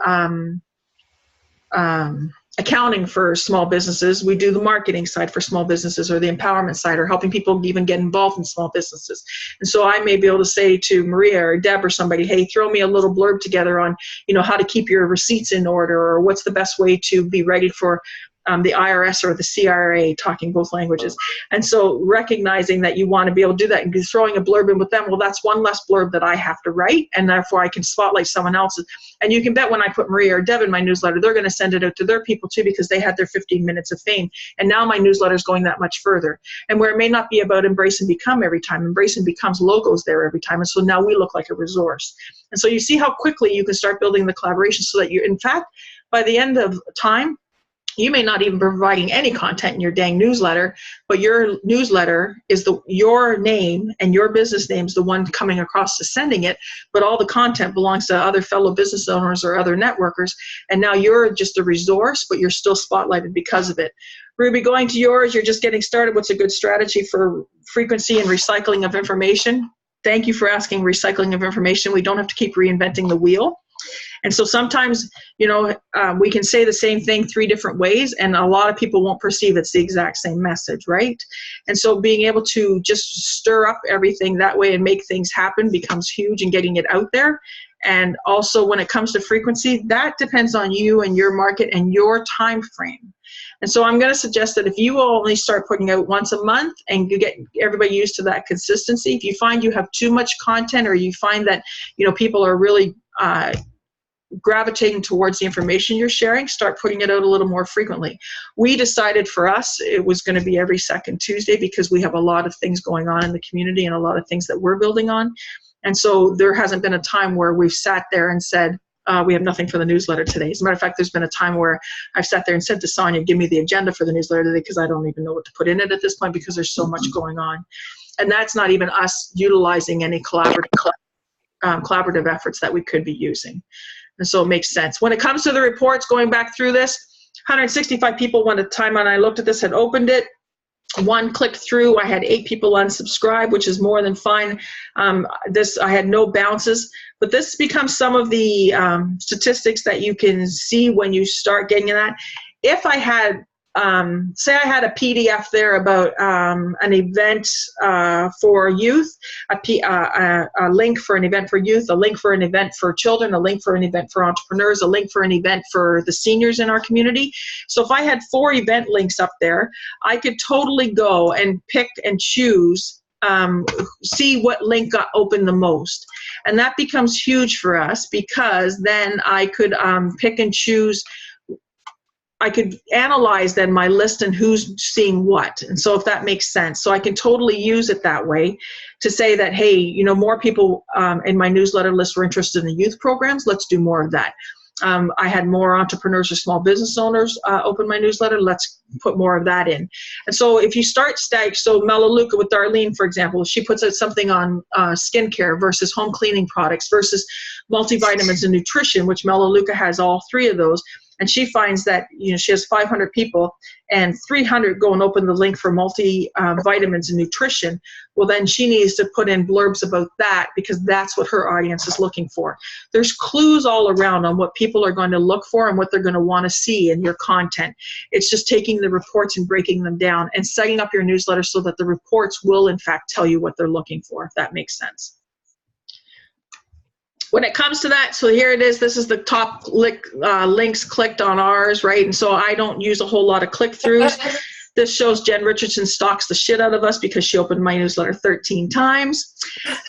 accounting for small businesses. We do the marketing side for small businesses, or the empowerment side, or helping people even get involved in small businesses. And so I may be able to say to Maria or Deb or somebody, hey, throw me a little blurb together on, how to keep your receipts in order, or what's the best way to be ready for the IRS or the CRA, talking both languages. And so recognizing that you want to be able to do that and throwing a blurb in with them, well, that's one less blurb that I have to write, and therefore I can spotlight someone else's. And you can bet when I put Maria or Deb in my newsletter, they're going to send it out to their people too, because they had their 15 minutes of fame. And now my newsletter is going that much further. And where it may not be about embrace and become every time, embrace and become's logos there every time. And so now we look like a resource. And so you see how quickly you can start building the collaboration, so that in fact, by the end of time, you may not even be providing any content in your dang newsletter, but your newsletter is your name, and your business name is the one coming across to sending it, but all the content belongs to other fellow business owners or other networkers, and now you're just a resource, but you're still spotlighted because of it. Ruby, going to yours, you're just getting started. What's a good strategy for frequency and recycling of information? Thank you for asking. Recycling of information. We don't have to keep reinventing the wheel. And so sometimes, we can say the same thing 3 different ways, and a lot of people won't perceive it's the exact same message, right? And so being able to just stir up everything that way and make things happen becomes huge, and getting it out there. And also when it comes to frequency, that depends on you and your market and your time frame. And so I'm going to suggest that if you only start putting out once a month, and you get everybody used to that consistency, if you find you have too much content, or you find that, people are really gravitating towards the information you're sharing, start putting it out a little more frequently. We decided for us it was going to be every second Tuesday, because we have a lot of things going on in the community and a lot of things that we're building on. And so there hasn't been a time where we've sat there and said, we have nothing for the newsletter today. As a matter of fact, there's been a time where I've sat there and said to Sonia, give me the agenda for the newsletter today, because I don't even know what to put in it at this point, because there's so much going on. And that's not even us utilizing any collaborative efforts that we could be using. And so it makes sense. When it comes to the reports, going back through this, 165 people when the time when I looked at this had opened it. 1 clicked through. I had 8 people unsubscribe, which is more than fine. I had no bounces. But this becomes some of the statistics that you can see when you start getting in that. If I had say I had a PDF there about an event for youth, a link for an event for youth, a link for an event for children, a link for an event for entrepreneurs, a link for an event for the seniors in our community. So if I had 4 event links up there, I could totally go and pick and choose, see what link got opened the most. And that becomes huge for us, because then I could pick and choose. I could analyze then my list and who's seeing what. And so if that makes sense, so I can totally use it that way to say that, hey, you know, more people in my newsletter list were interested in the youth programs. Let's do more of that. I had more entrepreneurs or small business owners open my newsletter. Let's put more of that in. And so if you start so Melaleuca with Darlene, for example, she puts out something on skincare versus home cleaning products versus multivitamins and nutrition, which Melaleuca has all 3 of those. And she finds that, you know, she has 500 people and 300 go and open the link for multivitamins and nutrition. Well, then she needs to put in blurbs about that, because that's what her audience is looking for. There's clues all around on what people are going to look for and what they're going to want to see in your content. It's just taking the reports and breaking them down and setting up your newsletter so that the reports will, in fact, tell you what they're looking for, if that makes sense. When it comes to that, so here it is. This is the top links clicked on ours, right? And so I don't use a whole lot of click-throughs. This shows Jen Richardson stalks the shit out of us because she opened my newsletter 13 times.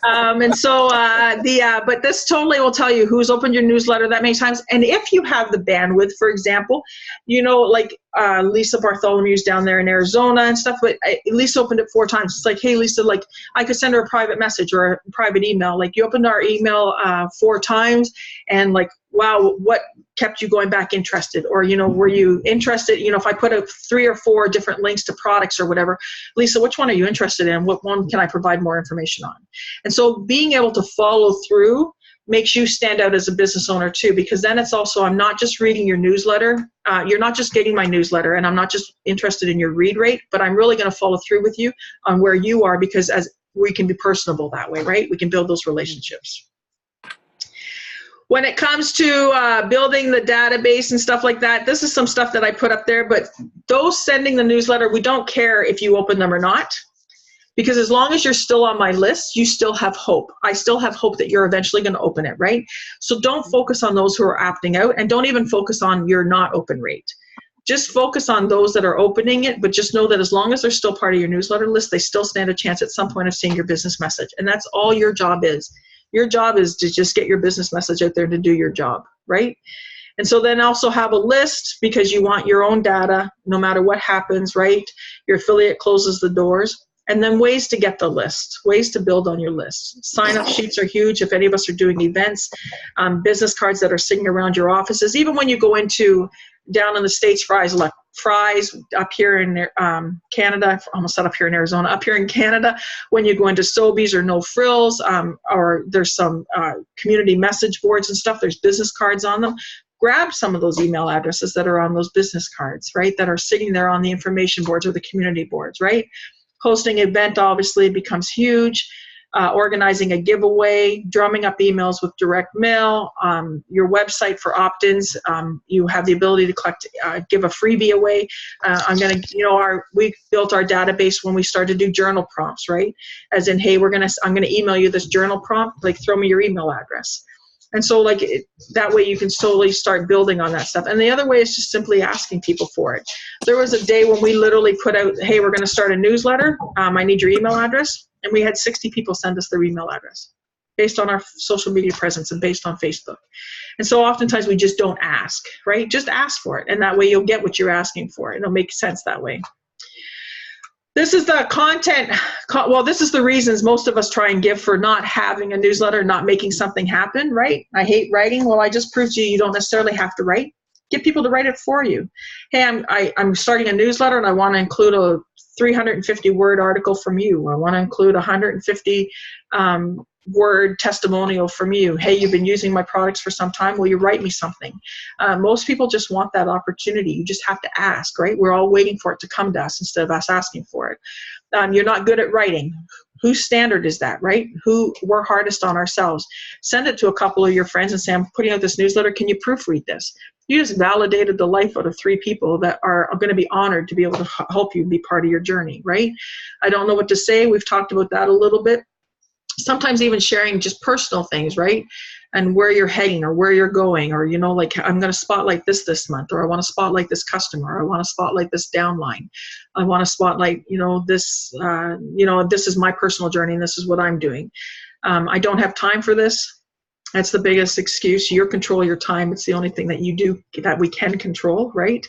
And so but this totally will tell you who's opened your newsletter that many times. And if you have the bandwidth, for example, you know, like Lisa Bartholomew's down there in Arizona and stuff, but Lisa opened it 4 times. It's like, hey, Lisa, like I could send her a private message or a private email. Like, you opened our email 4 times, and like, wow, what kept you going back interested? Or, you know, were you interested, you know, if I put up 3 or 4 different links to products or whatever, Lisa, which one are you interested in? What one can I provide more information on? And so being able to follow through makes you stand out as a business owner too, because then it's also, I'm not just reading your newsletter, you're not just getting my newsletter, and I'm not just interested in your read rate, but I'm really going to follow through with you on where you are, because as we can be personable that way, right? We can build those relationships. When it comes to building the database and stuff like that, this is some stuff that I put up there, but those sending the newsletter, we don't care if you open them or not, because as long as you're still on my list, you still have hope. I still have hope that you're eventually going to open it, right? So don't focus on those who are opting out, and don't even focus on your not open rate. Just focus on those that are opening it, but just know that as long as they're still part of your newsletter list, they still stand a chance at some point of seeing your business message. And that's all your job is. Your job is to just get your business message out there to do your job, right? And so then also have a list, because you want your own data no matter what happens, right? Your affiliate closes the doors. And then ways to get the list, ways to build on your list. Sign-up sheets are huge if any of us are doing events, business cards that are sitting around your offices. Even when you go into, down in the States, Fry's up here in Canada, I almost said up here in Arizona, up here in Canada, when you go into Sobeys or No Frills, or there's some community message boards and stuff, there's business cards on them. Grab some of those email addresses that are on those business cards, right, that are sitting there on the information boards or the community boards, right? Hosting an event obviously becomes huge. Organizing a giveaway, drumming up emails with direct mail, your website for opt-ins. You have the ability to collect, give a freebie away. We built our database when we started to do journal prompts, right? As in, hey, I'm gonna email you this journal prompt. Like, throw me your email address. And so that way you can slowly start building on that stuff. And the other way is just simply asking people for it. There was a day when we literally put out, hey, we're going to start a newsletter. I need your email address. And we had 60 people send us their email address based on our social media presence and based on Facebook. And so oftentimes we just don't ask, right? Just ask for it. And that way you'll get what you're asking for. It'll make sense that way. This is the content. Well, this is the reasons most of us try and give for not having a newsletter, not making something happen, right? I hate writing. Well, I just proved to you don't necessarily have to write. Get people to write it for you. Hey, I'm starting a newsletter and I want to include a 350-word article from you. I want to include 150 word testimonial from you. Hey, you've been using my products for some time. Will you write me something? Most people just want that opportunity. You just have to ask, right? We're all waiting for it to come to us instead of us asking for it. You're not good at writing. Whose standard is that, right? Who we're hardest on ourselves. Send it to a couple of your friends and say, I'm putting out this newsletter. Can you proofread this? You just validated the life out of 3 people that are going to be honored to be able to help you be part of your journey, right? I don't know what to say. We've talked about that a little bit. Sometimes even sharing just personal things, right? And where you're heading or where you're going, or, you know, like, I'm going to spotlight this month, or I want to spotlight this customer, I want to spotlight this downline, I want to spotlight, you know, this is my personal journey and this is what I'm doing. I don't have time for this. That's the biggest excuse. You control your time. It's the only thing that you do that we can control, right?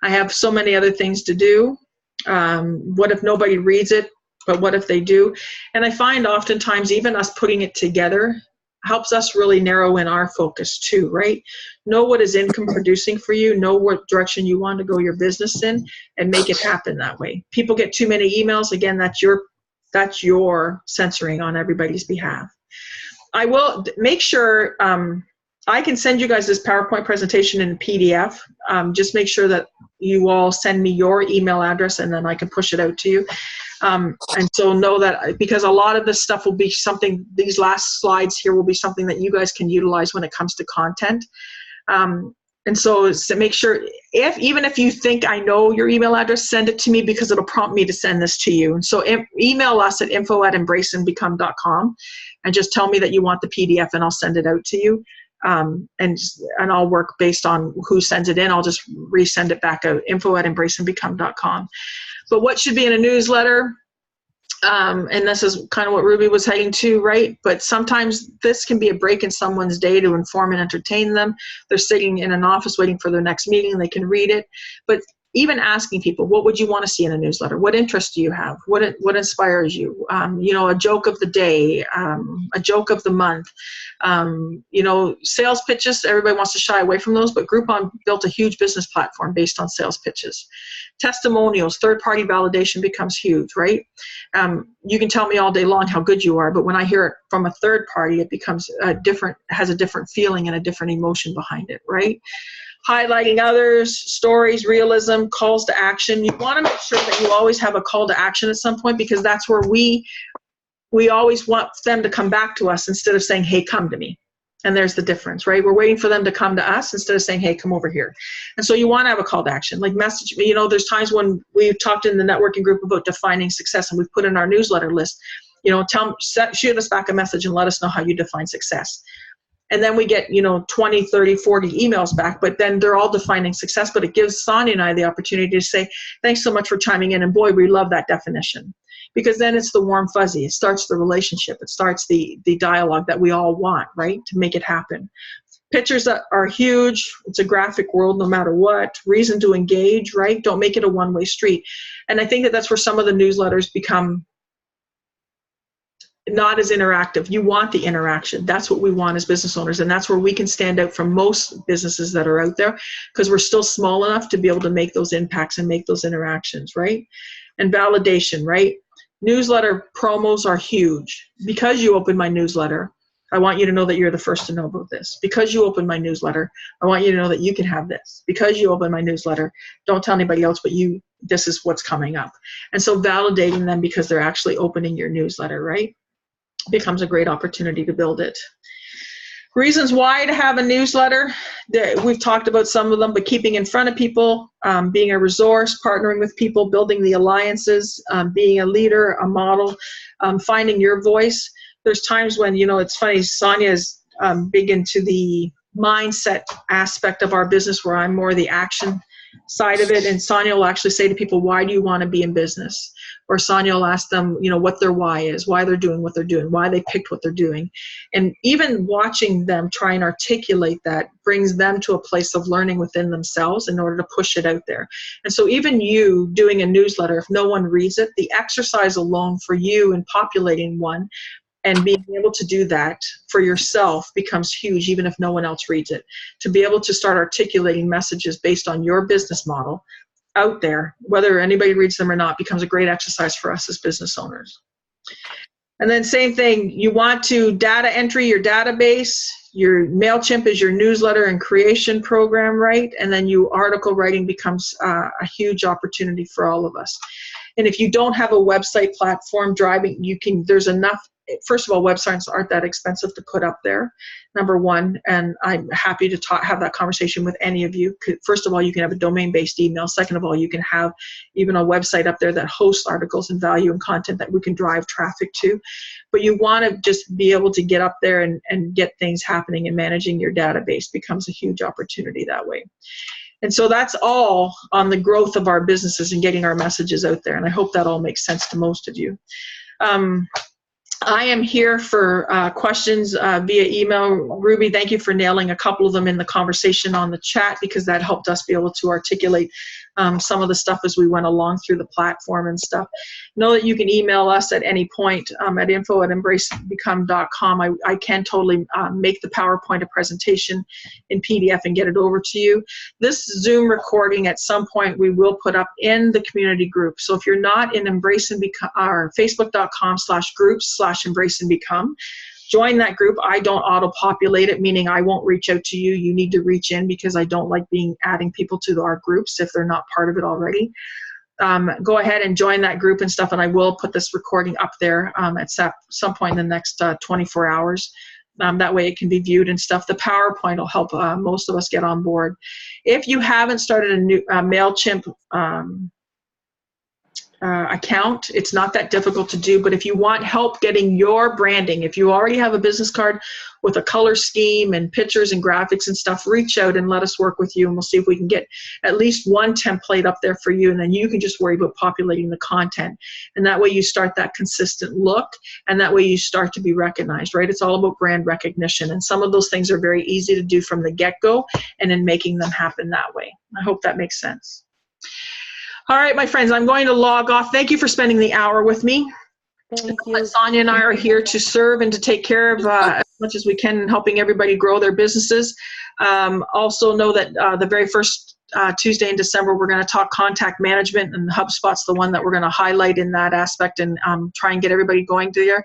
I have so many other things to do. What if nobody reads it? But what if they do? And I find oftentimes even us putting it together helps us really narrow in our focus too, right? Know what is income producing for you, know what direction you want to go your business in, and make it happen that way. People get too many emails. Again, that's your censoring on everybody's behalf. I will make sure I can send you guys this PowerPoint presentation in PDF. Just make sure that you all send me your email address and then I can push it out to you. And so know that, because a lot of this stuff will be something, these last slides here will be something that you guys can utilize when it comes to content. And so make sure, even if you think I know your email address, send it to me, because it'll prompt me to send this to you. And so email us at info@embraceandbecome.com and just tell me that you want the PDF and I'll send it out to you. And I'll work based on who sends it in. I'll just resend it back out, info@embraceandbecome.com. But what should be in a newsletter? And this is kind of what Ruby was heading to, right? But sometimes this can be a break in someone's day to inform and entertain them. They're sitting in an office waiting for their next meeting, they can read it. But even asking people, what would you want to see in a newsletter? What interests do you have? What inspires you? You know, a joke of the day, a joke of the month. You know, sales pitches, everybody wants to shy away from those, but Groupon built a huge business platform based on sales pitches. Testimonials, third-party validation becomes huge, right? You can tell me all day long how good you are, but when I hear it from a third party, it becomes has a different feeling and a different emotion behind it, right? Highlighting others, stories, realism, calls to action. You want to make sure that you always have a call to action at some point, because that's where we always want them to come back to us instead of saying, hey, come to me. And there's the difference, right? We're waiting for them to come to us instead of saying, hey, come over here. And so you want to have a call to action, like message me. You know, there's times when we've talked in the networking group about defining success, and we've put in our newsletter list, you know, shoot us back a message and let us know how you define success. And then we get, you know, 20, 30, 40 emails back, but then they're all defining success. But it gives Sonia and I the opportunity to say, thanks so much for chiming in. And boy, we love that definition. Because then it's the warm fuzzy. It starts the relationship. It starts the dialogue that we all want, right, to make it happen. Pictures that are huge. It's a graphic world no matter what. Reason to engage, right? Don't make it a one-way street. And I think that that's where some of the newsletters become not as interactive. You want the interaction. That's what we want as business owners, and that's where we can stand out from most businesses that are out there, because we're still small enough to be able to make those impacts and make those interactions, right? And validation, right? Newsletter promos are huge. Because you open my newsletter, I want you to know that you're the first to know about this. Because you open my newsletter, I want you to know that you can have this. Because you open my newsletter, don't tell anybody else but you, this is what's coming up. And so validating them because they're actually opening your newsletter, right, becomes a great opportunity to build it. Reasons why to have a newsletter. We've talked about some of them, but keeping in front of people, being a resource, partnering with people, building the alliances, being a leader, a model, finding your voice. There's times when, you know, it's funny, Sonia is big into the mindset aspect of our business, where I'm more the action side of it, and Sonia will actually say to people, why do you want to be in business? Or Sonia will ask them, you know, what their why is, why they're doing what they're doing, why they picked what they're doing. And even watching them try and articulate that brings them to a place of learning within themselves in order to push it out there. And so even you doing a newsletter, if no one reads it, the exercise alone for you in populating one and being able to do that for yourself becomes huge, even if no one else reads it. To be able to start articulating messages based on your business model out there, whether anybody reads them or not, becomes a great exercise for us as business owners. And then same thing, you want to data entry your database. Your MailChimp is your newsletter and creation program, right? And then article writing becomes a huge opportunity for all of us. And if you don't have a website platform driving, there's enough. First of all, websites aren't that expensive to put up there, number one, and I'm happy to have that conversation with any of you. First of all, you can have a domain-based email. Second of all, you can have even a website up there that hosts articles and value and content that we can drive traffic to. But you want to just be able to get up there and get things happening, and managing your database becomes a huge opportunity that way. And so that's all on the growth of our businesses and getting our messages out there. And I hope that all makes sense to most of you. I am here for questions via email. Ruby, thank you for nailing a couple of them in the conversation on the chat, because that helped us be able to articulate some of the stuff as we went along through the platform and stuff. Know that you can email us at any point at info@embracebecome.com. I can totally make the PowerPoint a presentation in PDF and get it over to you. This Zoom recording at some point we will put up in the community group. So if you're not in Embrace and Become, or facebook.com/groups/Embrace and Become, join that group. I don't auto-populate it, meaning I won't reach out to you. You need to reach in, because I don't like adding people to our groups if they're not part of it already. Go ahead and join that group and stuff, and I will put this recording up there at some point in the next 24 hours. That way it can be viewed and stuff. The PowerPoint will help most of us get on board. If you haven't started a new MailChimp account, it's not that difficult to do, but if you want help getting your branding, if you already have a business card with a color scheme and pictures and graphics and stuff, reach out and let us work with you, and we'll see if we can get at least one template up there for you, and then you can just worry about populating the content. And that way you start that consistent look, and that way you start to be recognized, right? It's all about brand recognition, and some of those things are very easy to do from the get-go, and then making them happen that way. I hope that makes sense. All right, my friends, I'm going to log off. Thank you for spending the hour with me. Thank you. Sonia and I are here to serve and to take care of as much as we can, helping everybody grow their businesses. Also know that the very first Tuesday in December, we're going to talk contact management, and HubSpot's the one that we're going to highlight in that aspect, and try and get everybody going there.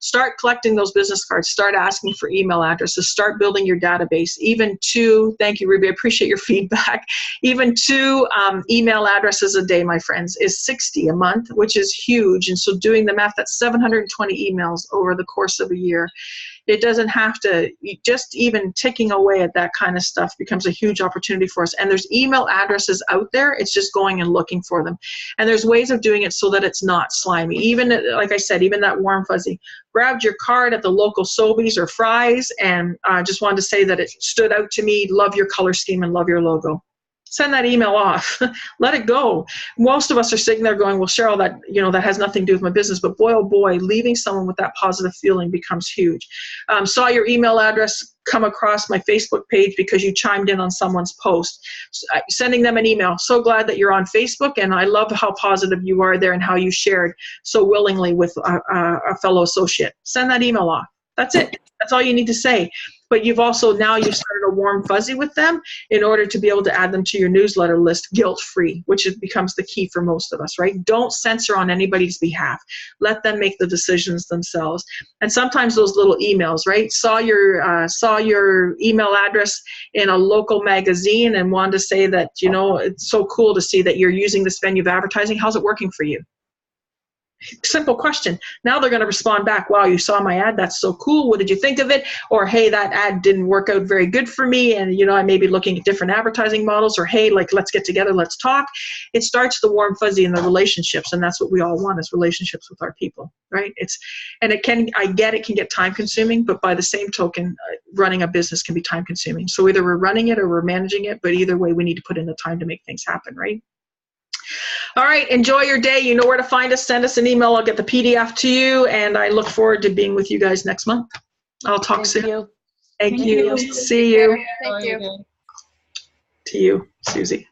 Start collecting those business cards. Start asking for email addresses. Start building your database. Even 2, thank you, Ruby, I appreciate your feedback. Even 2 email addresses a day, my friends, is 60 a month, which is huge. And so doing the math, that's 720 emails over the course of a year. It doesn't have to, just even ticking away at that kind of stuff becomes a huge opportunity for us. And there's email addresses out there. It's just going and looking for them. And there's ways of doing it so that it's not slimy. Even, like I said, even that warm fuzzy. Grabbed your card at the local Sobeys or Fry's, and just wanted to say that it stood out to me. Love your color scheme and love your logo. Send that email off. Let it go. Most of us are sitting there going, well, Cheryl, that, that has nothing to do with my business. But boy, oh boy, leaving someone with that positive feeling becomes huge. Saw your email address come across my Facebook page because you chimed in on someone's post. Sending them an email. So glad that you're on Facebook, and I love how positive you are there and how you shared so willingly with a fellow associate. Send that email off. That's it. That's all you need to say. But you've started a warm fuzzy with them in order to be able to add them to your newsletter list guilt-free, which becomes the key for most of us, right? Don't censor on anybody's behalf. Let them make the decisions themselves. And sometimes those little emails, right? Saw your email address in a local magazine and wanted to say that, it's so cool to see that you're using this venue of advertising. How's it working for you? Simple question. Now they're going to respond back, wow, you saw my ad, that's so cool, what did you think of it? Or, hey, that ad didn't work out very good for me, and I may be looking at different advertising models. Or, hey, let's get together, let's talk. It starts the warm fuzzy in the relationships, and that's what we all want, is relationships with our people, right? I get it can get time consuming, but by the same token, running a business can be time consuming. So either we're running it or we're managing it, but either way we need to put in the time to make things happen, right? All right, enjoy your day. You know where to find us. Send us an email. I'll get the PDF to you, and I look forward to being with you guys next month. I'll talk soon. Thank you. See you. Thank you. To you, Susie.